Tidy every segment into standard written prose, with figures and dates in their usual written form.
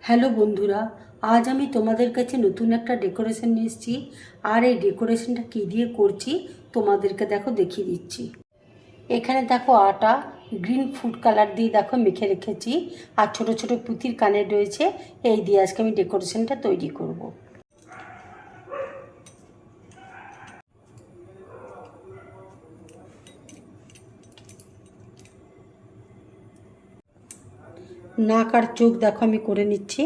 Hello বন্ধুরা, আজ আমি তোমাদের কাছে নতুন একটা ডেকোরেশন নিয়ে এসেছি। আর এই ডেকোরেশনটা কী দিয়ে করছি তোমাদেরকে দেখিয়ে দিচ্ছি। এখানে দেখো আটা গ্রিন ফুড কালার দিয়ে মেখে রেখেছি। আর ছোট ছোট পুঁতির কানের রয়েছে। এই দিয়ে আজকে আমি ডেকোরেশনটা তৈরি করব। নাক আর চোখ আমি করে নিচ্ছি।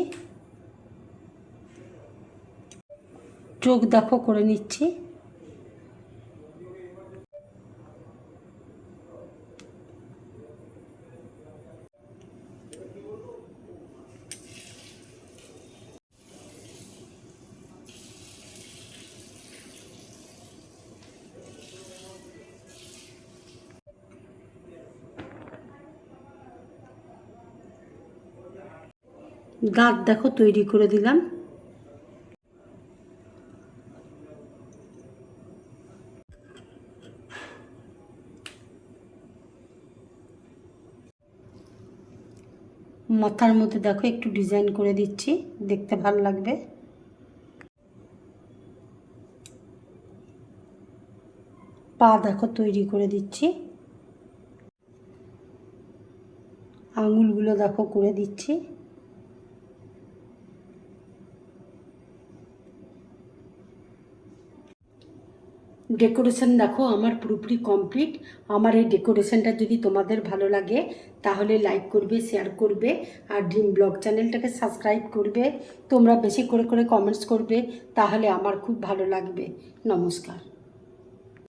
চোখ করে নিচ্ছি। দাঁত তৈরি করে দিলাম। মাথার মধ্যে একটু ডিজাইন করে দিচ্ছি, দেখতে ভালো লাগবে। পা তৈরি করে দিচ্ছি। আঙুলগুলো করে দিচ্ছি। ডেকোরেশন আমার পুরোপুরি কমপ্লিট। আমার এই ডেকোরেশনটা যদি তোমাদের ভালো লাগে তাহলে লাইক করবে, শেয়ার করবে আর ড্রিম ব্লগ চ্যানেলটাকে সাবস্ক্রাইব করবে। তোমরা বেশি করে কমেন্টস করবে, তাহলে আমার খুব ভালো লাগবে। নমস্কার।